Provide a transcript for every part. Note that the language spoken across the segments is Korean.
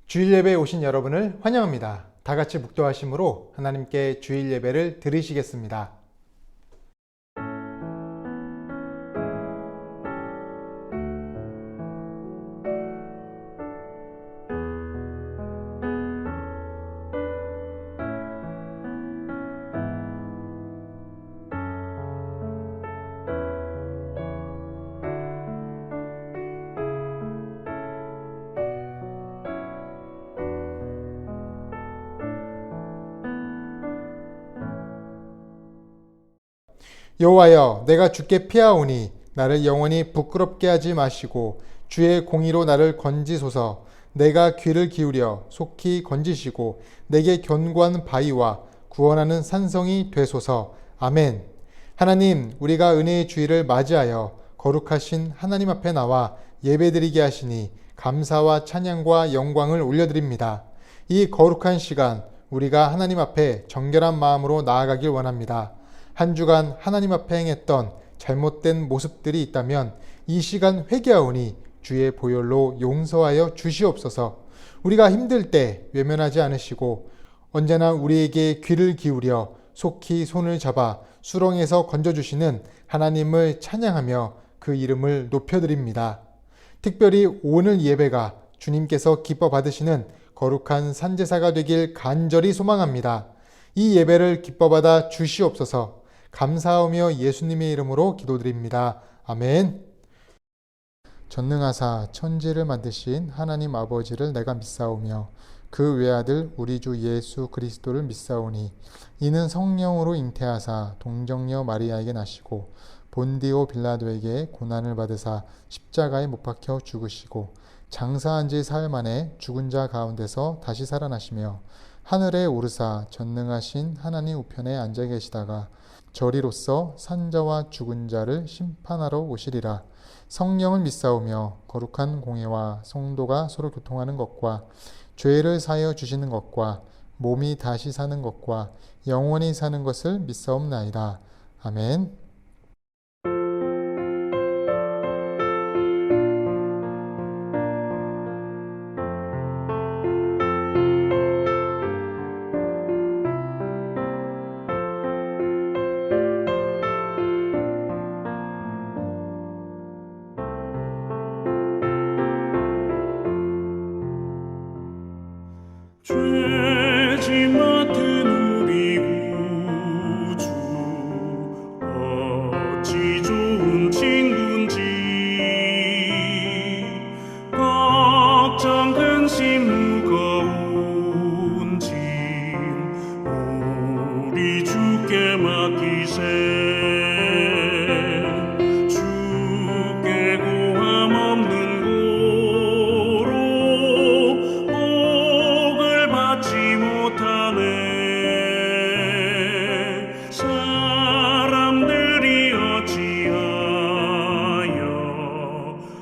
주일 예배에 오신 여러분을 환영합니다. 다 같이 묵도하심으로 하나님께 주일 예배를 드리시겠습니다. 여호와여, 내가 주께 피하오니 나를 영원히 부끄럽게 하지 마시고 주의 공의로 나를 건지소서. 내가 귀를 기울여 속히 건지시고 내게 견고한 바위와 구원하는 산성이 되소서. 아멘. 하나님, 우리가 은혜의 주일을 맞이하여 거룩하신 하나님 앞에 나와 예배드리게 하시니 감사와 찬양과 영광을 올려드립니다. 이 거룩한 시간 우리가 하나님 앞에 정결한 마음으로 나아가길 원합니다. 한 주간 하나님 앞에 행했던 잘못된 모습들이 있다면 이 시간 회개하오니 주의 보혈로 용서하여 주시옵소서. 우리가 힘들 때 외면하지 않으시고 언제나 우리에게 귀를 기울여 속히 손을 잡아 수렁에서 건져주시는 하나님을 찬양하며 그 이름을 높여드립니다. 특별히 오늘 예배가 주님께서 기뻐 받으시는 거룩한 산제사가 되길 간절히 소망합니다. 이 예배를 기뻐 받아 주시옵소서. 감사하며 예수님의 이름으로 기도드립니다. 아멘. 전능하사 천지를 만드신 하나님 아버지를 내가 믿사오며 그 외아들 우리 주 예수 그리스도를 믿사오니 이는 성령으로 잉태하사 동정녀 마리아에게 나시고 본디오 빌라도에게 고난을 받으사 십자가에 못 박혀 죽으시고 장사한 지 사흘 만에 죽은 자 가운데서 다시 살아나시며 하늘에 오르사 전능하신 하나님 우편에 앉아 계시다가 저리로서 산자와 죽은 자를 심판하러 오시리라. 성령을 믿사오며 거룩한 공회와 성도가 서로 교통하는 것과 죄를 사하여 주시는 것과 몸이 다시 사는 것과 영원히 사는 것을 믿사옵나이다. 아멘. 죄짐 맡은 우리 구주 어찌 좋은 친구인지 걱정 근심 무거운 짐 우리 주께 맡기세 주께 고함 없는 사람들이 어찌하여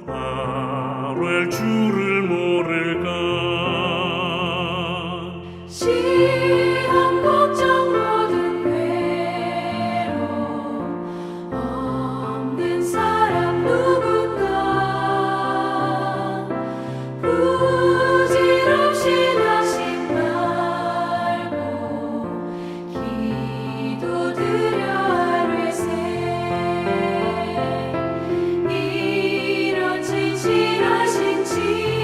아뢰 주를 모를까. 시험 걱정 모든 괴로움 없는 사람 누군가 부질없이 낙심 말고 기도드려 아뢰세. 이런 진실하신 지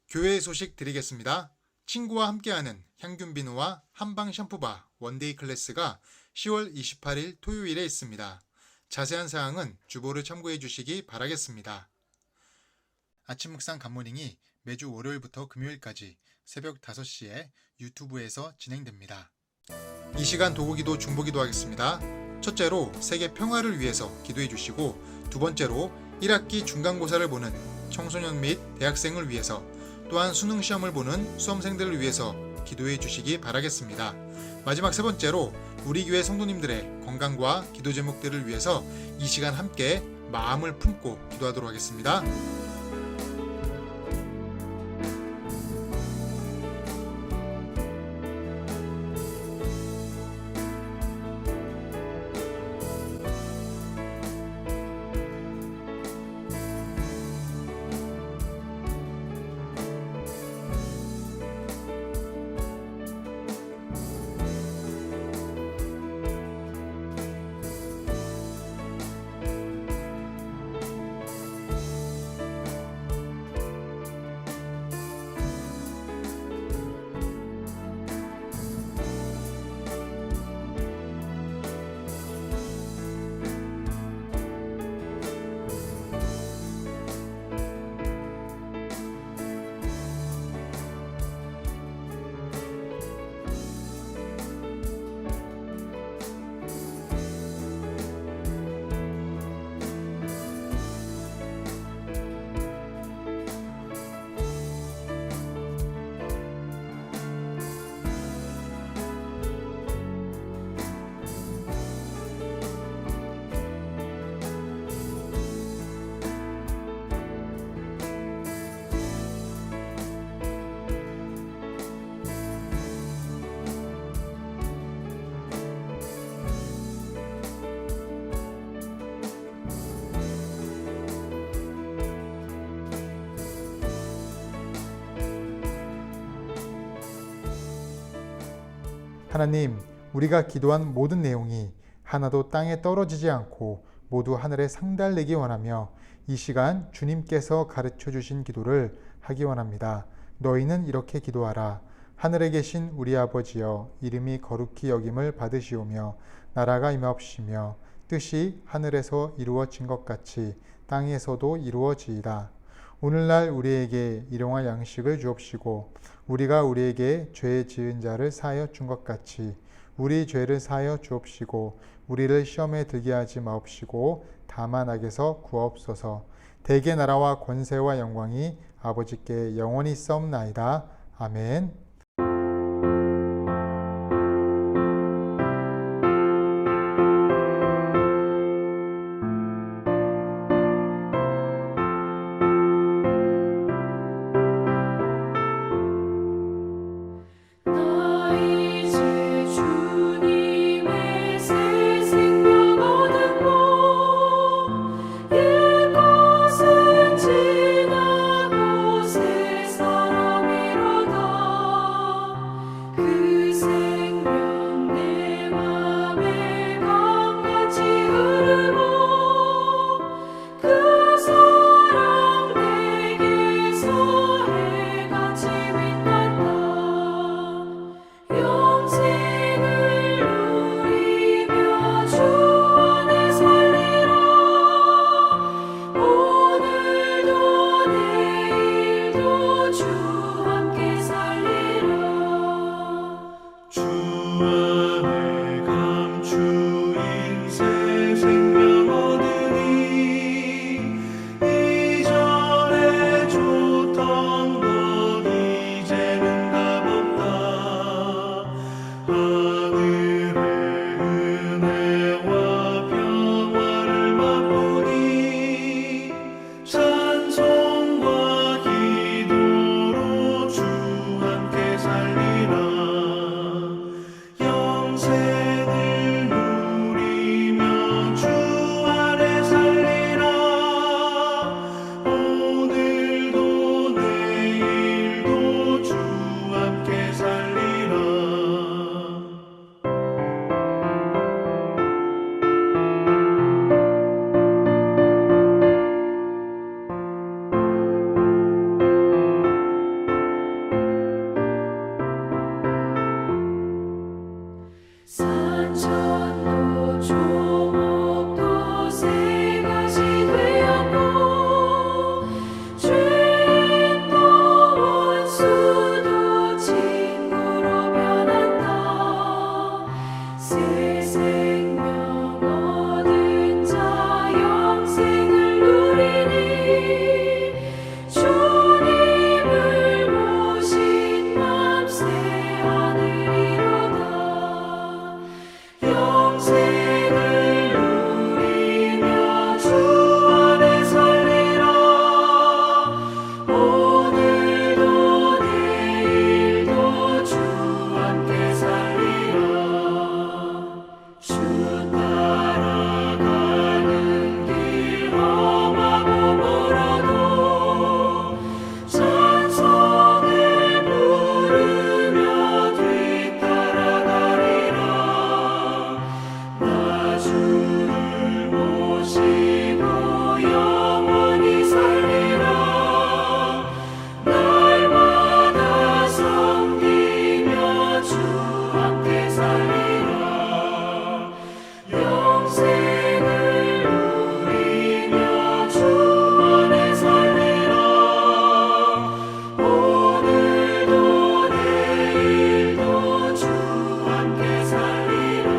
교회 소식 드리겠습니다. 친구와 함께하는 향균 비누와 한방 샴푸바 원데이 클래스가 10월 28일 토요일에 있습니다. 자세한 사항은 주보를 참고해 주시기 바라겠습니다. 아침 묵상 굿모닝이 매주 월요일부터 금요일까지 새벽 5시에 유튜브에서 진행됩니다. 이 시간 도구기도 중보기도 하겠습니다. 첫째로 세계 평화를 위해서 기도해 주시고, 두 번째로 1학기 중간고사를 보는 청소년 및 대학생을 위해서, 또한 수능시험을 보는 수험생들을 위해서 기도해 주시기 바라겠습니다. 마지막 세 번째로 우리 교회 성도님들의 건강과 기도 제목들을 위해서 이 시간 함께 마음을 품고 기도하도록 하겠습니다. 하나님, 우리가 기도한 모든 내용이 하나도 땅에 떨어지지 않고 모두 하늘에 상달되기 원하며 이 시간 주님께서 가르쳐 주신 기도를 하기 원합니다. 너희는 이렇게 기도하라. 하늘에 계신 우리 아버지여, 이름이 거룩히 여김을 받으시오며 나라가 임하옵시며 뜻이 하늘에서 이루어진 것 같이 땅에서도 이루어지이다. 오늘날 우리에게 일용할 양식을 주옵시고, 우리가 우리에게 죄 지은 자를 사하여 준 것 같이 우리 죄를 사하여 주옵시고, 우리를 시험에 들게 하지 마옵시고 다만 악에서 구하옵소서. 대개 나라와 권세와 영광이 아버지께 영원히 있사옵나이다. 아멘. 너희 주 주님의 새 생명 얻음으로 이곳은 지나고 새 사람이로다. 새 생명 얻은 자 영생을 누리니 주님을 모신 맘새 하늘이로다. 영생을 누리며 주 안에 살리라. 오늘도 내일도 주 함께 살리라. 주 따라가는 길 험하고 멀어도 찬송을 부르며 뒤따라가리라. 나 주를 모시고 영원히 살리라. 날마다 섬기며 주 함께 살리라. 영생을 누리며 주 안에 살리라. 오늘도 내일도 주 함께 살리라.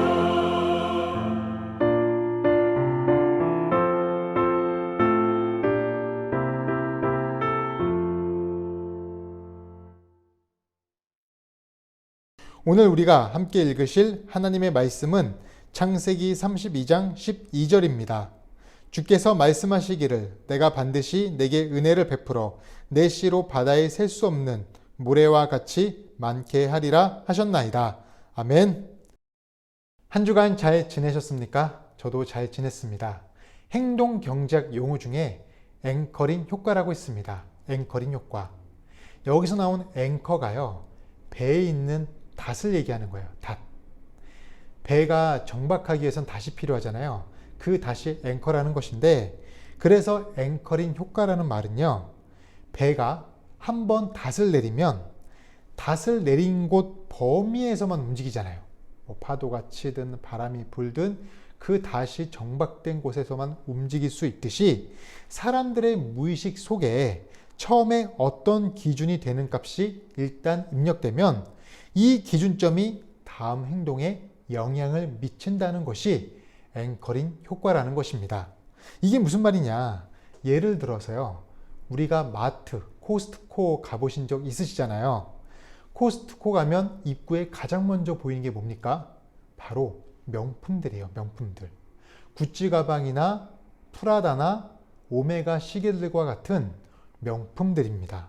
오늘 우리가 함께 읽으실 하나님의 말씀은 창세기 32장 12절입니다. 주께서 말씀하시기를 내가 반드시 내게 은혜를 베풀어 내 씨로 바다에 셀 수 없는 모래와 같이 많게 하리라 하셨나이다. 아멘. 한 주간 잘 지내셨습니까? 저도 잘 지냈습니다. 행동 경제학 용어 중에 앵커링 효과라고 있습니다. 앵커링 효과. 여기서 나온 앵커가요, 배에 있는 닷을 얘기하는 거예요. 닷. 배가 정박하기 위해선 닷이 필요하잖아요. 그 닷이 앵커라는 것인데, 그래서 앵커링 효과라는 말은요, 배가 한번 닷을 내리면 닷을 내린 곳 범위에서만 움직이잖아요. 뭐 파도가 치든 바람이 불든 그 닷이 정박된 곳에서만 움직일 수 있듯이, 사람들의 무의식 속에 처음에 어떤 기준이 되는 값이 일단 입력되면 이 기준점이 다음 행동에 영향을 미친다는 것이 앵커링 효과라는 것입니다. 이게 무슨 말이냐? 예를 들어서요, 우리가 마트, 코스트코 가보신 적 있으시잖아요. 코스트코 가면 입구에 가장 먼저 보이는 게 뭡니까? 바로 명품들이에요. 명품들. 구찌 가방이나 프라다나 오메가 시계들과 같은 명품들입니다.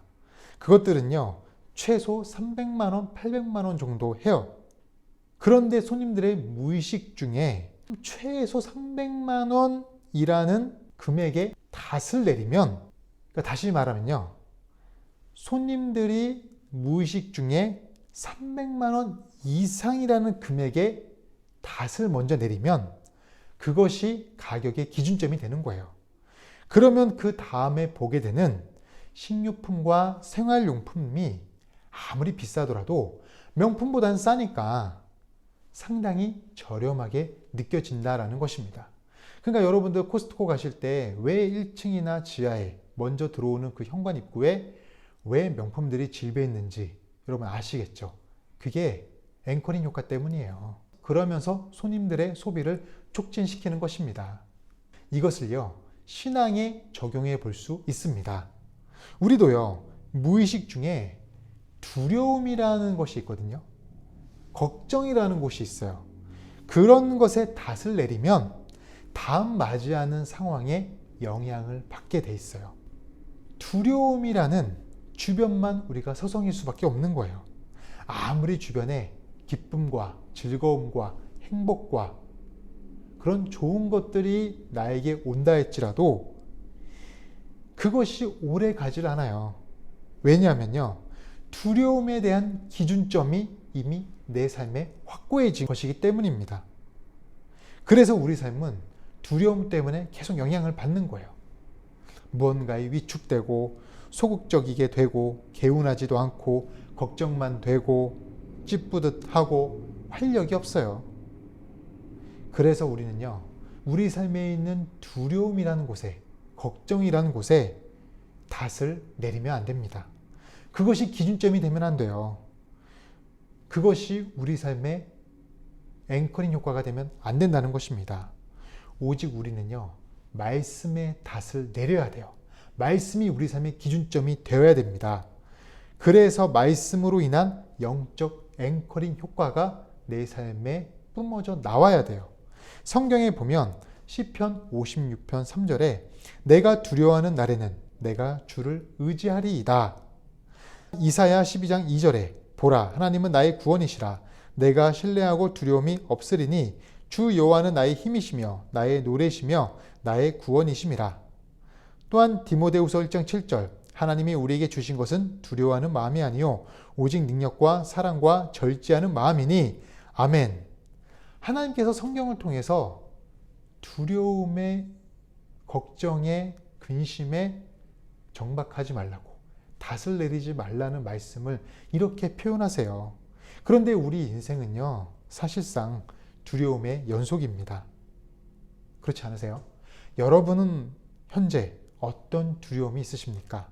그것들은요, 최소 300만 원, 800만 원 정도 해요. 그런데 손님들의 무의식 중에 최소 300만 원이라는 금액의 닷을 내리면, 그러니까 다시 말하면요, 손님들이 무의식 중에 300만 원 이상이라는 금액의 닷을 먼저 내리면 그것이 가격의 기준점이 되는 거예요. 그러면 그 다음에 보게 되는 식료품과 생활용품이 아무리 비싸더라도 명품보다는 싸니까 상당히 저렴하게 느껴진다라는 것입니다. 그러니까 여러분들 코스트코 가실 때 왜 1층이나 지하에 먼저 들어오는 그 현관 입구에 왜 명품들이 질배 있는지 여러분 아시겠죠? 그게 앵커링 효과 때문이에요. 그러면서 손님들의 소비를 촉진시키는 것입니다. 이것을요, 신앙에 적용해 볼 수 있습니다. 우리도요, 무의식 중에 두려움이라는 것이 있거든요. 걱정이라는 곳이 있어요. 그런 것에 닷을 내리면 다음 맞이하는 상황에 영향을 받게 돼 있어요. 두려움이라는 주변만 우리가 서성일 수밖에 없는 거예요. 아무리 주변에 기쁨과 즐거움과 행복과 그런 좋은 것들이 나에게 온다 할지라도 그것이 오래 가질 않아요. 왜냐하면요, 두려움에 대한 기준점이 이미 내 삶에 확고해진 것이기 때문입니다. 그래서 우리 삶은 두려움 때문에 계속 영향을 받는 거예요. 무언가에 위축되고 소극적이게 되고 개운하지도 않고 걱정만 되고 찌뿌듯하고 활력이 없어요. 그래서 우리는요, 우리 삶에 있는 두려움이라는 곳에, 걱정이라는 곳에 닷을 내리면 안 됩니다. 그것이 기준점이 되면 안 돼요. 그것이 우리 삶의 앵커링 효과가 되면 안 된다는 것입니다. 오직 우리는요, 말씀의 닷을 내려야 돼요. 말씀이 우리 삶의 기준점이 되어야 됩니다. 그래서 말씀으로 인한 영적 앵커링 효과가 내 삶에 뿜어져 나와야 돼요. 성경에 보면 시편 56편 3절에 내가 두려워하는 날에는 내가 주를 의지하리이다. 이사야 12장 2절에 보라 하나님은 나의 구원이시라 내가 신뢰하고 두려움이 없으리니 주 여호와는 나의 힘이시며 나의 노래시며 나의 구원이심이라. 또한 디모데후서 1장 7절 하나님이 우리에게 주신 것은 두려워하는 마음이 아니요 오직 능력과 사랑과 절제하는 마음이니 아멘. 하나님께서 성경을 통해서 두려움에 걱정에 근심에 정박하지 말라고 닷을 내리지 말라는 말씀을 이렇게 표현하세요. 그런데 우리 인생은요 사실상 두려움의 연속입니다. 그렇지 않으세요? 여러분은 현재 어떤 두려움이 있으십니까?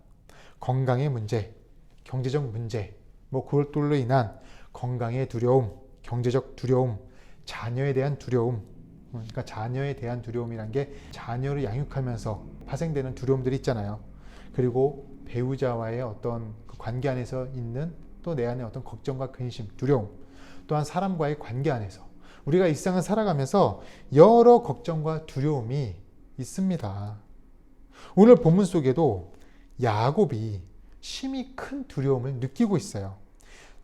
건강의 문제, 경제적 문제, 그것들로 인한 건강의 두려움, 경제적 두려움, 자녀에 대한 두려움. 그러니까 자녀에 대한 두려움이란 게 자녀를 양육하면서 파생되는 두려움들이 있잖아요. 그리고 배우자와의 어떤 그 관계 안에서 있는 또 내 안에 어떤 걱정과 근심, 두려움, 또한 사람과의 관계 안에서 우리가 일상을 살아가면서 여러 걱정과 두려움이 있습니다. 오늘 본문 속에도 야곱이 심히 큰 두려움을 느끼고 있어요.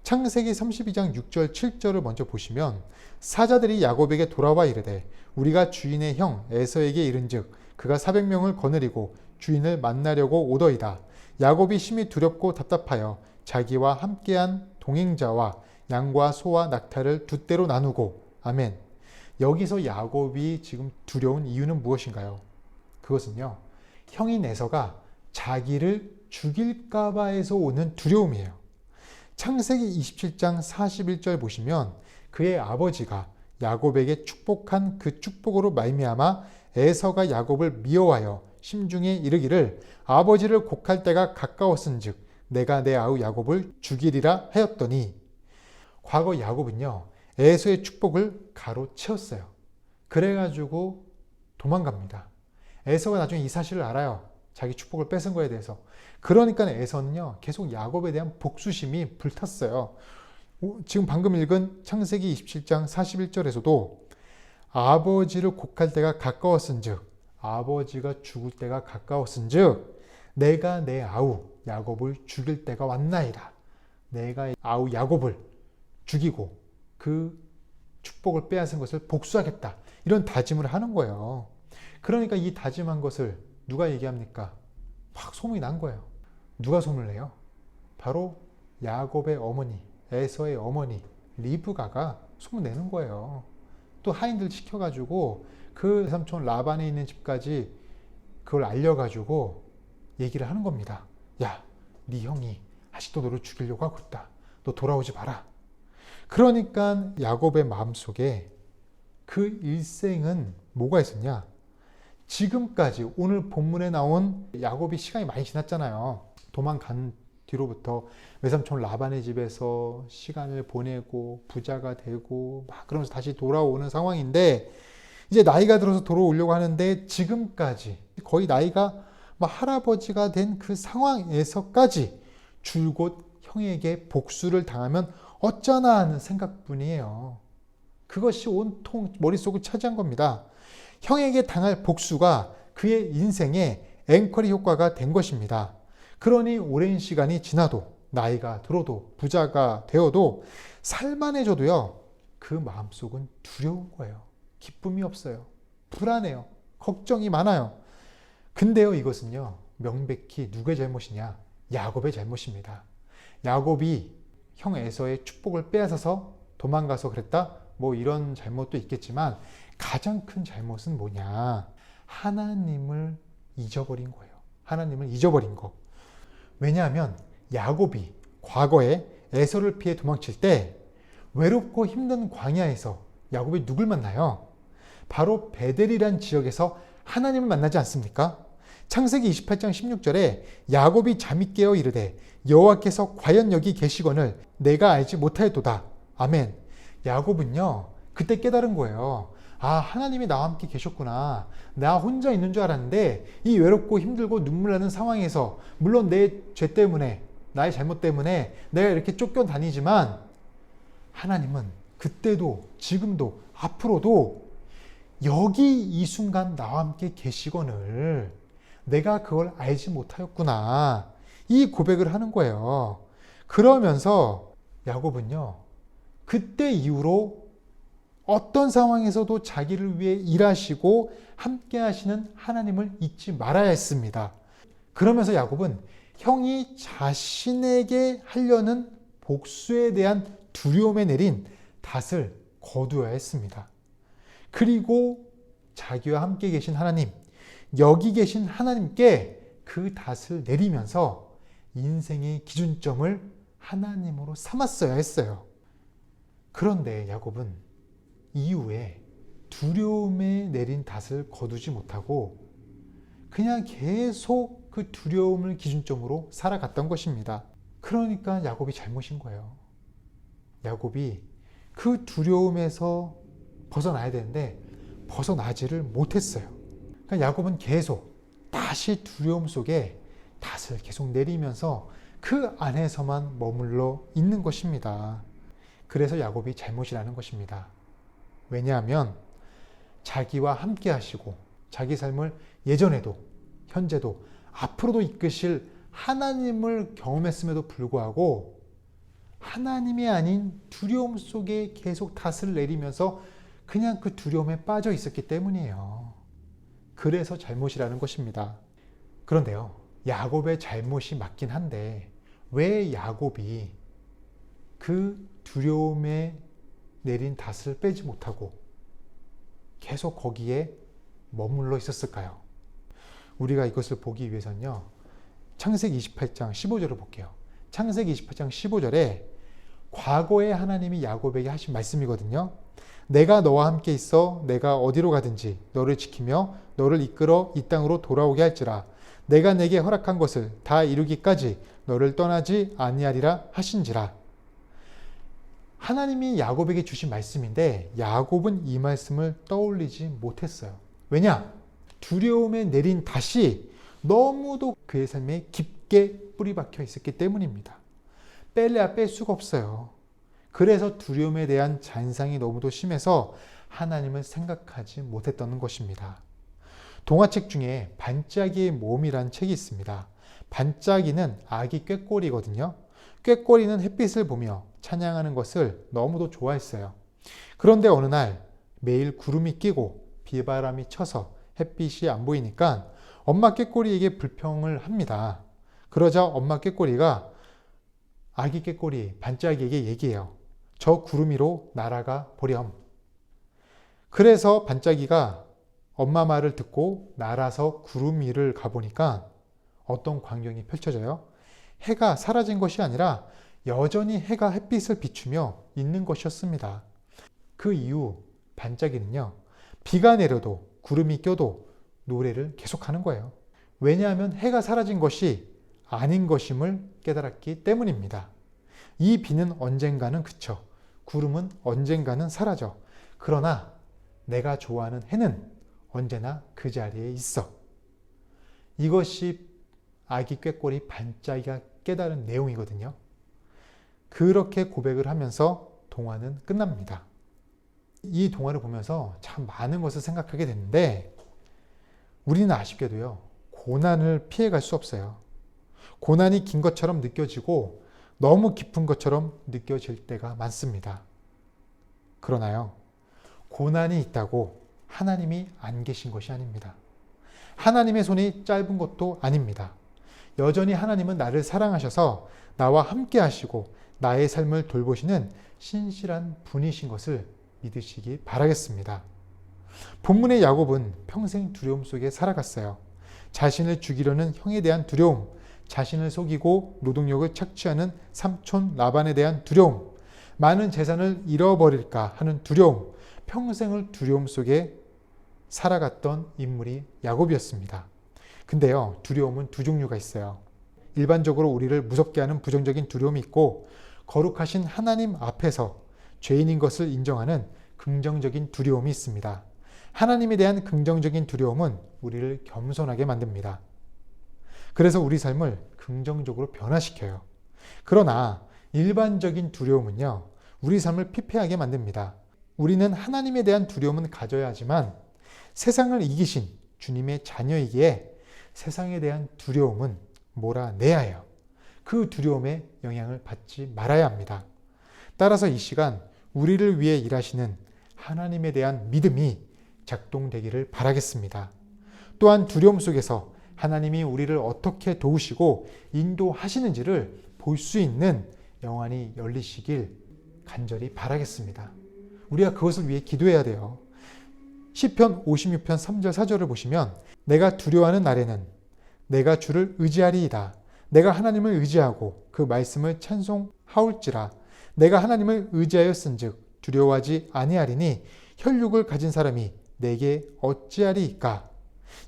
창세기 32장 6절 7절을 먼저 보시면 사자들이 야곱에게 돌아와 이르되 우리가 주인의 형 에서에게 이른즉 그가 400명을 거느리고 주인을 만나려고 오더이다. 야곱이 심히 두렵고 답답하여 자기와 함께한 동행자와 양과 소와 낙타를 두 떼로 나누고 아멘. 여기서 야곱이 지금 두려운 이유는 무엇인가요? 그것은요 형인 에서가 자기를 죽일까 봐에서 오는 두려움이에요. 창세기 27장 41절 보시면 그의 아버지가 야곱에게 축복한 그 축복으로 말미암아 에서가 야곱을 미워하여 심중에 이르기를 아버지를 곡할 때가 가까웠은즉 내가 내 아우 야곱을 죽이리라 하였더니 과거 야곱은요 에서의 축복을 가로채웠어요. 그래가지고 도망갑니다. 에서가 나중에 이 사실을 알아요. 자기 축복을 뺏은 거에 대해서. 그러니까 에서는요 계속 야곱에 대한 복수심이 불탔어요. 지금 방금 읽은 창세기 27장 41절에서도 아버지를 곡할 때가 가까웠은즉 아버지가 죽을 때가 가까웠은즉 내가 내 아우 야곱을 죽일 때가 왔나이다. 내가 아우 야곱을 죽이고 그 축복을 빼앗은 것을 복수하겠다. 이런 다짐을 하는 거예요. 그러니까 이 다짐한 것을 누가 얘기합니까? 막 소문이 난 거예요. 누가 소문을 내요? 바로 야곱의 어머니, 에서의 어머니 리브가가 소문내는 거예요. 또 하인들 시켜가지고 그 삼촌 라반에 있는 집까지 그걸 알려가지고 얘기를 하는 겁니다. 야, 네 형이 아직도 너를 죽이려고 하고 있다. 너 돌아오지 마라. 그러니까 야곱의 마음속에 그 일생은 뭐가 있었냐? 지금까지 오늘 본문에 나온 야곱이 시간이 많이 지났잖아요. 도망간 뒤로부터 외삼촌 라반의 집에서 시간을 보내고 부자가 되고 막 그러면서 다시 돌아오는 상황인데 이제 나이가 들어서 돌아오려고 하는데 지금까지 거의 나이가 막 할아버지가 된 그 상황에서까지 줄곧 형에게 복수를 당하면 어쩌나 하는 생각뿐이에요. 그것이 온통 머릿속을 차지한 겁니다. 형에게 당할 복수가 그의 인생의 앵커리 효과가 된 것입니다. 그러니 오랜 시간이 지나도 나이가 들어도 부자가 되어도 살만해져도요 그 마음속은 두려운 거예요. 기쁨이 없어요. 불안해요. 걱정이 많아요. 근데요 이것은요 명백히 누구의 잘못이냐? 야곱의 잘못입니다. 야곱이 형 에서의 축복을 빼앗아서 도망가서 그랬다? 이런 잘못도 있겠지만 가장 큰 잘못은 뭐냐? 하나님을 잊어버린 거예요. 하나님을 잊어버린 거. 왜냐하면 야곱이 과거에 에서를 피해 도망칠 때 외롭고 힘든 광야에서 야곱이 누굴 만나요? 바로 베델이란 지역에서 하나님을 만나지 않습니까? 창세기 28장 16절에 야곱이 잠이 깨어 이르되 여호와께서 과연 여기 계시거늘 내가 알지 못하였도다. 아멘. 야곱은요 그때 깨달은 거예요. 아, 하나님이 나와 함께 계셨구나. 나 혼자 있는 줄 알았는데 이 외롭고 힘들고 눈물 나는 상황에서 물론 내 죄 때문에 나의 잘못 때문에 내가 이렇게 쫓겨다니지만 하나님은 그때도 지금도 앞으로도 여기 이 순간 나와 함께 계시거늘 내가 그걸 알지 못하였구나. 이 고백을 하는 거예요. 그러면서 야곱은요, 그때 이후로 어떤 상황에서도 자기를 위해 일하시고 함께 하시는 하나님을 잊지 말아야 했습니다. 그러면서 야곱은 형이 자신에게 하려는 복수에 대한 두려움에 내린 닷을 거두어야 했습니다. 그리고 자기와 함께 계신 하나님, 여기 계신 하나님께 그 닷을 내리면서 인생의 기준점을 하나님으로 삼았어야 했어요. 그런데 야곱은 이후에 두려움에 내린 닷을 거두지 못하고 그냥 계속 그 두려움을 기준점으로 살아갔던 것입니다. 그러니까 야곱이 잘못인 거예요. 야곱이 그 두려움에서 벗어나야 되는데 벗어나지를 못했어요. 그러니까 야곱은 계속 다시 두려움 속에 닷을 계속 내리면서 그 안에서만 머물러 있는 것입니다. 그래서 야곱이 잘못이라는 것입니다. 왜냐하면 자기와 함께 하시고 자기 삶을 예전에도 현재도 앞으로도 이끄실 하나님을 경험했음에도 불구하고 하나님이 아닌 두려움 속에 계속 닷을 내리면서 그냥 그 두려움에 빠져 있었기 때문이에요. 그래서 잘못이라는 것입니다. 그런데요, 야곱의 잘못이 맞긴 한데 왜 야곱이 그 두려움에 내린 닷을 빼지 못하고 계속 거기에 머물러 있었을까요? 우리가 이것을 보기 위해서는요, 창세기 28장 15절을 볼게요. 창세기 28장 15절에 과거에 하나님이 야곱에게 하신 말씀이거든요. 내가 너와 함께 있어 내가 어디로 가든지 너를 지키며 너를 이끌어 이 땅으로 돌아오게 할지라. 내가 내게 허락한 것을 다 이루기까지 너를 떠나지 아니하리라 하신지라. 하나님이 야곱에게 주신 말씀인데 야곱은 이 말씀을 떠올리지 못했어요. 왜냐? 두려움에 내린 닷이 너무도 그의 삶에 깊게 뿌리박혀 있었기 때문입니다. 뺄래야 뺄 수가 없어요. 그래서 두려움에 대한 잔상이 너무도 심해서 하나님을 생각하지 못했던 것입니다. 동화책 중에 반짝이의 몸이라는 책이 있습니다. 반짝이는 아기 꾀꼬리거든요. 꾀꼬리는 햇빛을 보며 찬양하는 것을 너무도 좋아했어요. 그런데 어느 날 매일 구름이 끼고 비바람이 쳐서 햇빛이 안 보이니까 엄마 꾀꼬리에게 불평을 합니다. 그러자 엄마 꾀꼬리가 아기 꾀꼬리 반짝이에게 얘기해요. 저 구름 위로 날아가 보렴. 그래서 반짝이가 엄마 말을 듣고 날아서 구름 위를 가보니까 어떤 광경이 펼쳐져요? 해가 사라진 것이 아니라 여전히 해가 햇빛을 비추며 있는 것이었습니다. 그 이후 반짝이는요, 비가 내려도 구름이 껴도 노래를 계속하는 거예요. 왜냐하면 해가 사라진 것이 아닌 것임을 깨달았기 때문입니다. 이 비는 언젠가는 그쳐, 구름은 언젠가는 사라져. 그러나 내가 좋아하는 해는 언제나 그 자리에 있어. 이것이 아기 꾀꼬리 반짝이가 깨달은 내용이거든요. 그렇게 고백을 하면서 동화는 끝납니다. 이 동화를 보면서 참 많은 것을 생각하게 되는데 우리는 아쉽게도요, 고난을 피해갈 수 없어요. 고난이 긴 것처럼 느껴지고 너무 깊은 것처럼 느껴질 때가 많습니다. 그러나요, 고난이 있다고 하나님이 안 계신 것이 아닙니다. 하나님의 손이 짧은 것도 아닙니다. 여전히 하나님은 나를 사랑하셔서 나와 함께 하시고 나의 삶을 돌보시는 신실한 분이신 것을 믿으시기 바라겠습니다. 본문의 야곱은 평생 두려움 속에 살아갔어요. 자신을 죽이려는 형에 대한 두려움, 자신을 속이고 노동력을 착취하는 삼촌 라반에 대한 두려움, 많은 재산을 잃어버릴까 하는 두려움, 평생을 두려움 속에 살아갔던 인물이 야곱이었습니다. 근데요, 두려움은 두 종류가 있어요. 일반적으로 우리를 무섭게 하는 부정적인 두려움이 있고, 거룩하신 하나님 앞에서 죄인인 것을 인정하는 긍정적인 두려움이 있습니다. 하나님에 대한 긍정적인 두려움은 우리를 겸손하게 만듭니다. 그래서 우리 삶을 긍정적으로 변화시켜요. 그러나 일반적인 두려움은요, 우리 삶을 피폐하게 만듭니다. 우리는 하나님에 대한 두려움은 가져야 하지만 세상을 이기신 주님의 자녀이기에 세상에 대한 두려움은 몰아내야 해요. 그 두려움에 영향을 받지 말아야 합니다. 따라서 이 시간 우리를 위해 일하시는 하나님에 대한 믿음이 작동되기를 바라겠습니다. 또한 두려움 속에서 하나님이 우리를 어떻게 도우시고 인도하시는지를 볼 수 있는 영안이 열리시길 간절히 바라겠습니다. 우리가 그것을 위해 기도해야 돼요. 시편 56편 3절 4절을 보시면 내가 두려워하는 날에는 내가 주를 의지하리이다. 내가 하나님을 의지하고 그 말씀을 찬송하올지라. 내가 하나님을 의지하였은즉 두려워하지 아니하리니 혈육을 가진 사람이 내게 어찌하리이까.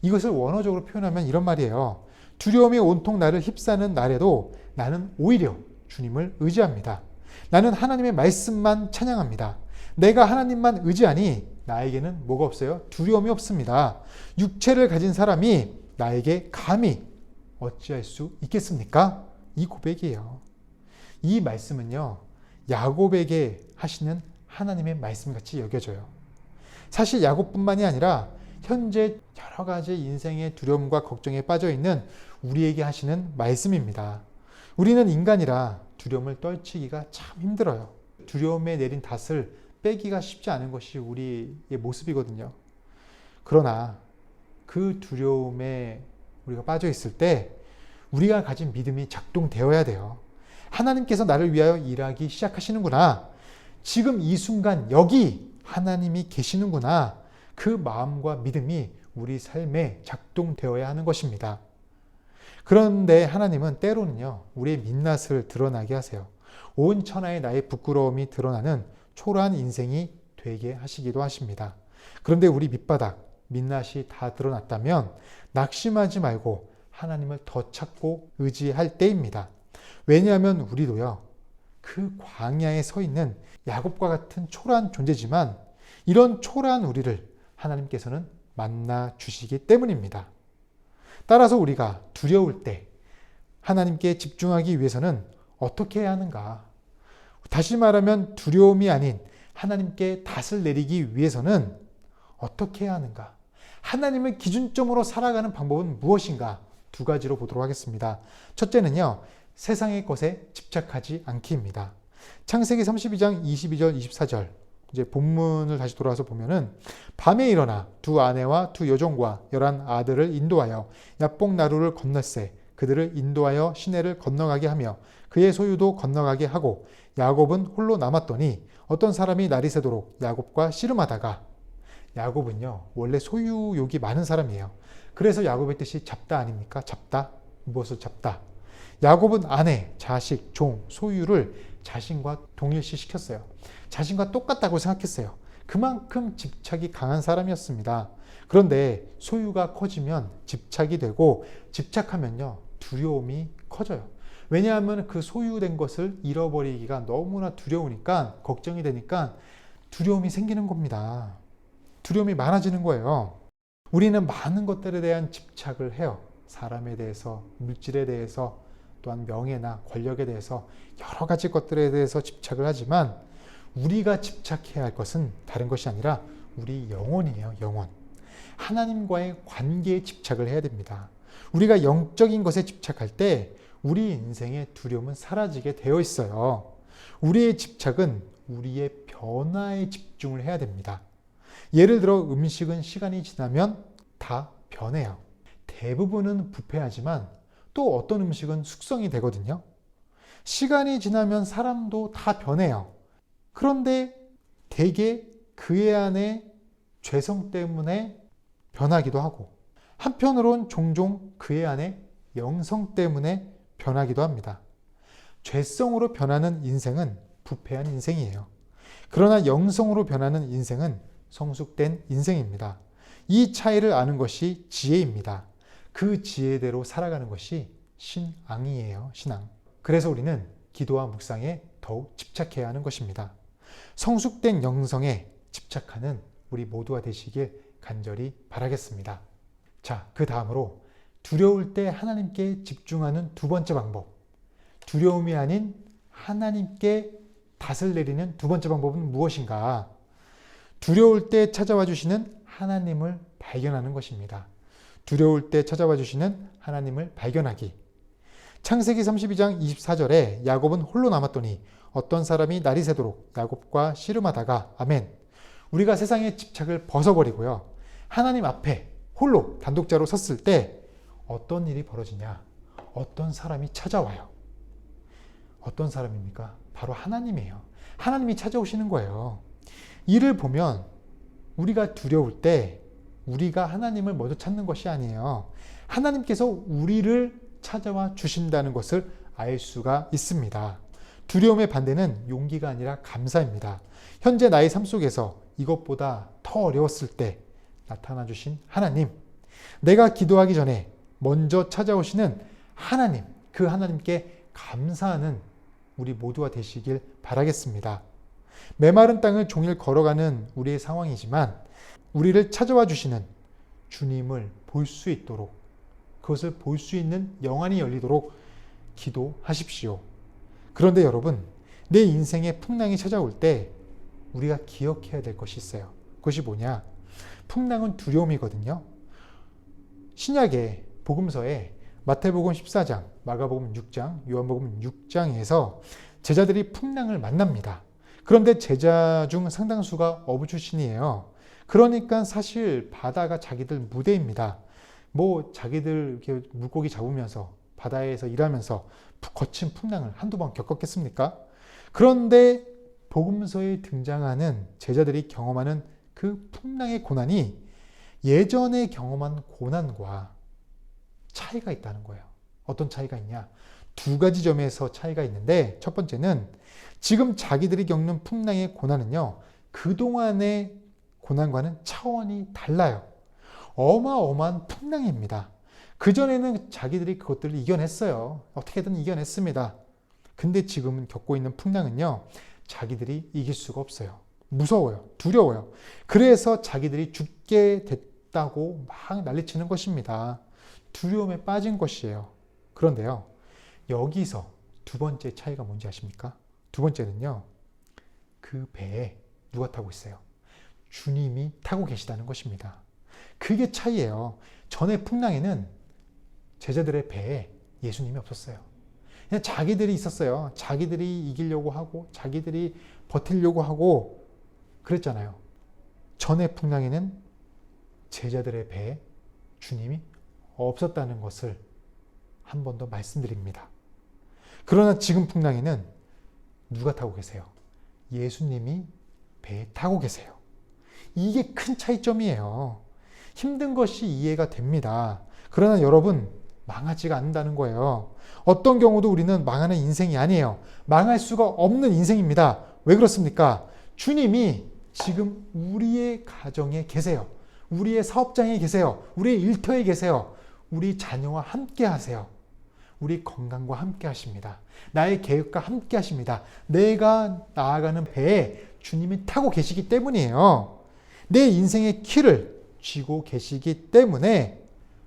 이것을 원어적으로 표현하면 이런 말이에요. 두려움이 온통 나를 휩싸는 날에도 나는 오히려 주님을 의지합니다. 나는 하나님의 말씀만 찬양합니다. 내가 하나님만 의지하니 나에게는 뭐가 없어요? 두려움이 없습니다. 육체를 가진 사람이 나에게 감히 어찌할 수 있겠습니까? 이 고백이에요. 이 말씀은요, 야곱에게 하시는 하나님의 말씀같이 여겨져요. 사실 야곱뿐만이 아니라 현재 여러 가지 인생의 두려움과 걱정에 빠져 있는 우리에게 하시는 말씀입니다. 우리는 인간이라 두려움을 떨치기가 참 힘들어요. 두려움에 내린 닷을 빼기가 쉽지 않은 것이 우리의 모습이거든요. 그러나 그 두려움에 우리가 빠져 있을 때 우리가 가진 믿음이 작동되어야 돼요. 하나님께서 나를 위하여 일하기 시작하시는구나. 지금 이 순간 여기 하나님이 계시는구나. 그 마음과 믿음이 우리 삶에 작동되어야 하는 것입니다. 그런데 하나님은 때로는요, 우리의 민낯을 드러나게 하세요. 온 천하에 나의 부끄러움이 드러나는 초라한 인생이 되게 하시기도 하십니다. 그런데 우리 밑바닥, 민낯이 다 드러났다면 낙심하지 말고 하나님을 더 찾고 의지할 때입니다. 왜냐하면 우리도요, 그 광야에 서 있는 야곱과 같은 초라한 존재지만 이런 초라한 우리를 하나님께서는 만나 주시기 때문입니다. 따라서 우리가 두려울 때 하나님께 집중하기 위해서는 어떻게 해야 하는가? 다시 말하면 두려움이 아닌 하나님께 닷을 내리기 위해서는 어떻게 해야 하는가? 하나님을 기준점으로 살아가는 방법은 무엇인가? 두 가지로 보도록 하겠습니다. 첫째는요, 세상의 것에 집착하지 않기입니다. 창세기 32장 22절 24절 이제 본문을 다시 돌아와서 보면은 밤에 일어나 두 아내와 두 여종과 11 아들을 인도하여 야복 나루를 건널세 그들을 인도하여 시내를 건너가게 하며 그의 소유도 건너가게 하고 야곱은 홀로 남았더니 어떤 사람이 날이 새도록 야곱과 씨름하다가 야곱은요 원래 소유욕이 많은 사람이에요. 그래서 야곱의 뜻이 잡다 아닙니까? 잡다? 무엇을 잡다? 야곱은 아내, 자식, 종, 소유를 자신과 동일시 시켰어요. 자신과 똑같다고 생각했어요. 그만큼 집착이 강한 사람이었습니다. 그런데 소유가 커지면 집착이 되고 집착하면요 두려움이 커져요. 왜냐하면 그 소유된 것을 잃어버리기가 너무나 두려우니까 걱정이 되니까 두려움이 생기는 겁니다. 두려움이 많아지는 거예요. 우리는 많은 것들에 대한 집착을 해요. 사람에 대해서, 물질에 대해서, 또한 명예나 권력에 대해서 여러 가지 것들에 대해서 집착을 하지만 우리가 집착해야 할 것은 다른 것이 아니라 우리 영혼이에요. 영혼. 하나님과의 관계에 집착을 해야 됩니다. 우리가 영적인 것에 집착할 때 우리 인생의 두려움은 사라지게 되어 있어요. 우리의 집착은 우리의 변화에 집중을 해야 됩니다. 예를 들어 음식은 시간이 지나면 다 변해요. 대부분은 부패하지만 또 어떤 음식은 숙성이 되거든요. 시간이 지나면 사람도 다 변해요. 그런데 대개 그의 안에 죄성 때문에 변하기도 하고 한편으론 종종 그의 안에 영성 때문에 변하기도 합니다. 죄성으로 변하는 인생은 부패한 인생이에요. 그러나 영성으로 변하는 인생은 성숙된 인생입니다. 이 차이를 아는 것이 지혜입니다. 그 지혜대로 살아가는 것이 신앙이에요. 신앙. 그래서 우리는 기도와 묵상에 더욱 집착해야 하는 것입니다. 성숙된 영성에 집착하는 우리 모두가 되시길 간절히 바라겠습니다. 자, 그 다음으로 두려울 때 하나님께 집중하는 두 번째 방법. 두려움이 아닌 하나님께 닷을 내리는 두 번째 방법은 무엇인가? 두려울 때 찾아와 주시는 하나님을 발견하는 것입니다. 두려울 때 찾아와 주시는 하나님을 발견하기. 창세기 32장 24절에 야곱은 홀로 남았더니 어떤 사람이 날이 새도록 야곱과 씨름하다가 아멘. 우리가 세상의 집착을 벗어버리고요. 하나님 앞에 홀로 단독자로 섰을 때 어떤 일이 벌어지냐? 어떤 사람이 찾아와요. 어떤 사람입니까? 바로 하나님이에요. 하나님이 찾아오시는 거예요. 이를 보면 우리가 두려울 때 우리가 하나님을 먼저 찾는 것이 아니에요. 하나님께서 우리를 찾아와 주신다는 것을 알 수가 있습니다. 두려움의 반대는 용기가 아니라 감사입니다. 현재 나의 삶 속에서 이것보다 더 어려웠을 때 나타나 주신 하나님, 내가 기도하기 전에 먼저 찾아오시는 하나님, 그 하나님께 감사하는 우리 모두가 되시길 바라겠습니다. 메마른 땅을 종일 걸어가는 우리의 상황이지만 우리를 찾아와 주시는 주님을 볼 수 있도록, 그것을 볼 수 있는 영안이 열리도록 기도하십시오. 그런데 여러분, 내 인생에 풍랑이 찾아올 때 우리가 기억해야 될 것이 있어요. 그것이 뭐냐? 풍랑은 두려움이거든요. 신약의 복음서에 마태복음 14장, 마가복음 6장, 요한복음 6장에서 제자들이 풍랑을 만납니다. 그런데 제자 중 상당수가 어부 출신이에요. 그러니까 사실 바다가 자기들 무대입니다. 자기들 이렇게 물고기 잡으면서 바다에서 일하면서 거친 풍랑을 한두 번 겪었겠습니까? 그런데 복음서에 등장하는 제자들이 경험하는 그 풍랑의 고난이 예전에 경험한 고난과 차이가 있다는 거예요. 어떤 차이가 있냐? 두 가지 점에서 차이가 있는데, 첫 번째는 지금 자기들이 겪는 풍랑의 고난은요, 그동안의 고난과는 차원이 달라요. 어마어마한 풍랑입니다. 그전에는 자기들이 그것들을 이겨냈어요. 어떻게든 이겨냈습니다. 근데 지금 겪고 있는 풍랑은요, 자기들이 이길 수가 없어요. 무서워요. 두려워요. 그래서 자기들이 죽게 됐다고 막 난리치는 것입니다. 두려움에 빠진 것이에요. 그런데요, 여기서 두 번째 차이가 뭔지 아십니까? 두 번째는요, 그 배에 누가 타고 있어요? 주님이 타고 계시다는 것입니다. 그게 차이예요. 전에 풍랑에는 제자들의 배에 예수님이 없었어요. 그냥 자기들이 있었어요. 자기들이 이기려고 하고 자기들이 버티려고 하고 그랬잖아요. 전에 풍랑에는 제자들의 배에 주님이 없었다는 것을 한 번 더 말씀드립니다. 그러나 지금 풍랑에는 누가 타고 계세요? 예수님이 배에 타고 계세요. 이게 큰 차이점이에요. 힘든 것이 이해가 됩니다. 그러나 여러분, 망하지가 않는다는 거예요. 어떤 경우도 우리는 망하는 인생이 아니에요. 망할 수가 없는 인생입니다. 왜 그렇습니까? 주님이 지금 우리의 가정에 계세요. 우리의 사업장에 계세요. 우리의 일터에 계세요. 우리 자녀와 함께 하세요. 우리 건강과 함께 하십니다. 나의 계획과 함께 하십니다. 내가 나아가는 배에 주님이 타고 계시기 때문이에요. 내 인생의 키를 쥐고 계시기 때문에,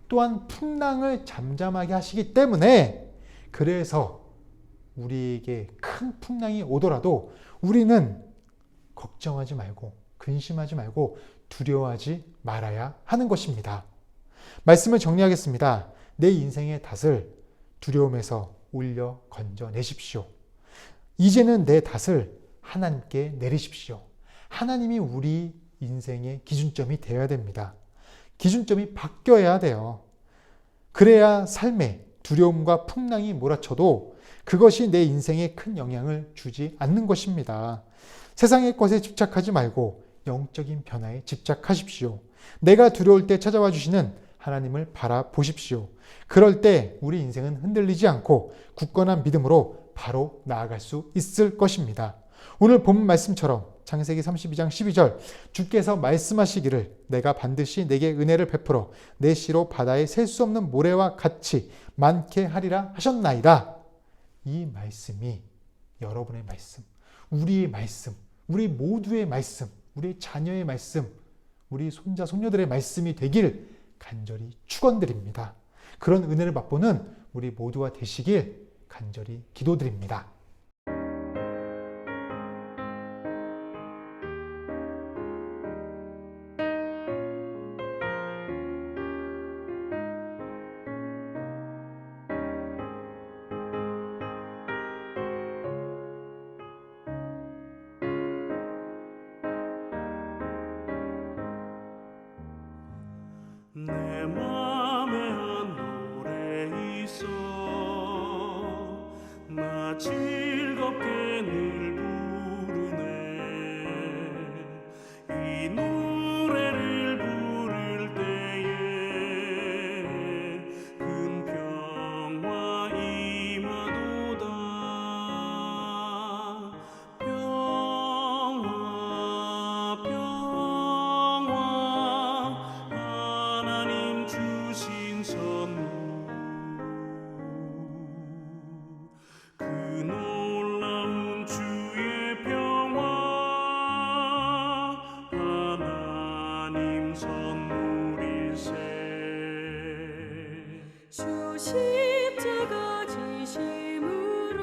또한 풍랑을 잠잠하게 하시기 때문에, 그래서 우리에게 큰 풍랑이 오더라도 우리는 걱정하지 말고 근심하지 말고 두려워하지 말아야 하는 것입니다. 말씀을 정리하겠습니다. 내 인생의 닷을 두려움에서 올려 건져내십시오. 이제는 내 닷을 하나님께 내리십시오. 하나님이 우리 인생의 기준점이 되어야 됩니다. 기준점이 바뀌어야 돼요. 그래야 삶에 두려움과 풍랑이 몰아쳐도 그것이 내 인생에 큰 영향을 주지 않는 것입니다. 세상의 것에 집착하지 말고 영적인 변화에 집착하십시오. 내가 두려울 때 찾아와 주시는 하나님을 바라보십시오. 그럴 때 우리 인생은 흔들리지 않고 굳건한 믿음으로 바로 나아갈 수 있을 것입니다. 오늘 본문 말씀처럼 창세기 32장 12절, 주께서 말씀하시기를 내가 반드시 내게 은혜를 베풀어 내 씨로 바다에 셀 수 없는 모래와 같이 많게 하리라 하셨나이다. 이 말씀이 여러분의 말씀, 우리의 말씀, 우리 모두의 말씀, 우리 자녀의 말씀, 우리 손자, 손녀들의 말씀이 되길 간절히 축원드립니다. 그런 은혜를 맛보는 우리 모두가 되시길 간절히 기도드립니다. 내 맘에 한 노래 있어 나 즐겁게 늘 부르네 이 노래를 부를 때에 큰 평화 임하도다 평화 평화 하나님 주신 선물 그 놀라운 주의 평화 하나님 선물일세 주 십자가 지심으로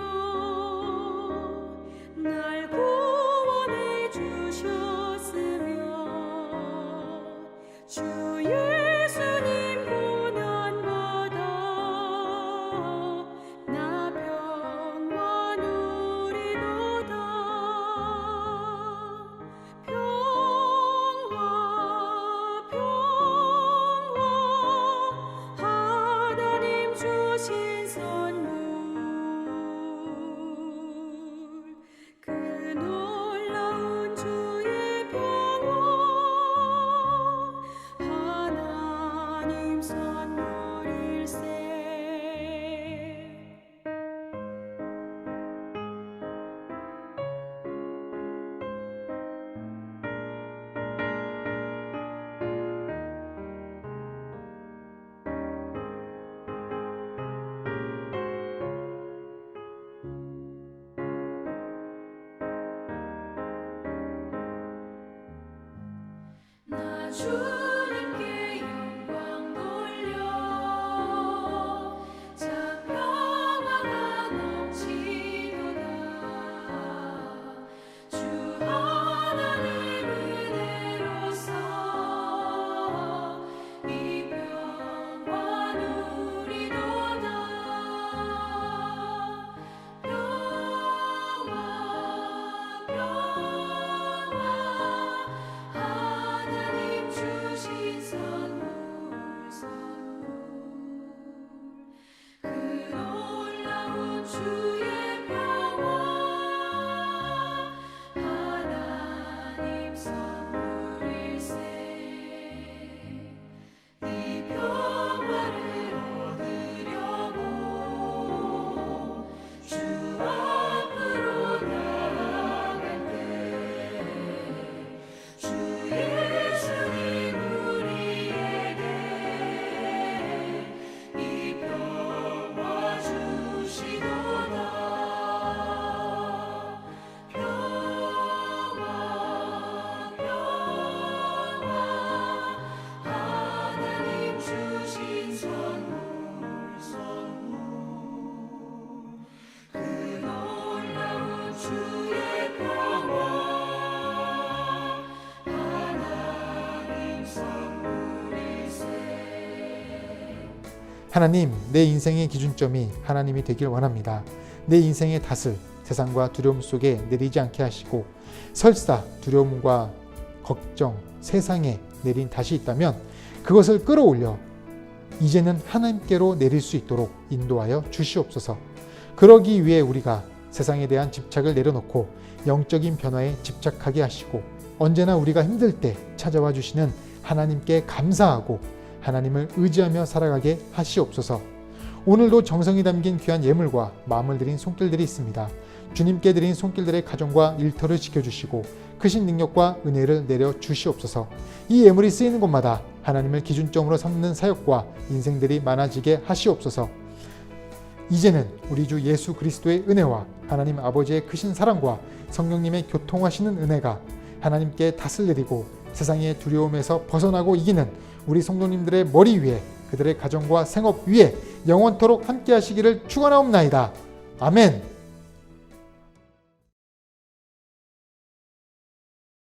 날 구원해 주셨으며 주 예수님 고난받아 나 평화 누리도다 평화 평화 하나님 주신 선물 그 놀라운 주의 평화 하나님 선물일세 나 주님께 영광 돌려 참 평화가 넘치도다 주 하나님 은혜로서 이 평화 누리도다 평화 평화 하나님 주신 선물 그 놀라운 주의 평화 하나님 선물일세 이 평화를 얻으려고 주 앞으로 나아갈 때 주 예수님 우리에게 이 평화 주시도다 평화 평화 하나님 주신 선물 그 놀라운 주의 평화 하나님 선물일세 하나님, 내 인생의 기준점이 하나님이 되길 원합니다. 내 인생의 탓을 세상과 두려움 속에 내리지 않게 하시고 설사 두려움과 걱정, 세상에 내린 탓이 있다면 그것을 끌어올려 이제는 하나님께로 내릴 수 있도록 인도하여 주시옵소서. 그러기 위해 우리가 세상에 대한 집착을 내려놓고 영적인 변화에 집착하게 하시고 언제나 우리가 힘들 때 찾아와 주시는 하나님께 감사하고 하나님을 의지하며 살아가게 하시옵소서. 오늘도 정성이 담긴 귀한 예물과 마음을 드린 손길들이 있습니다. 주님께 드린 손길들의 가정과 일터를 지켜주시고 크신 능력과 은혜를 내려 주시옵소서. 이 예물이 쓰이는 곳마다 하나님을 기준점으로 삼는 사역과 인생들이 많아지게 하시옵소서. 이제는 우리 주 예수 그리스도의 은혜와 하나님 아버지의 크신 사랑과 성령님의 교통하시는 은혜가 하나님께 낯을 내리고 세상의 두려움에서 벗어나고 이기는 우리 성도님들의 머리 위에 그들의 가정과 생업 위에 영원토록 함께 하시기를 축원하옵나이다. 아멘.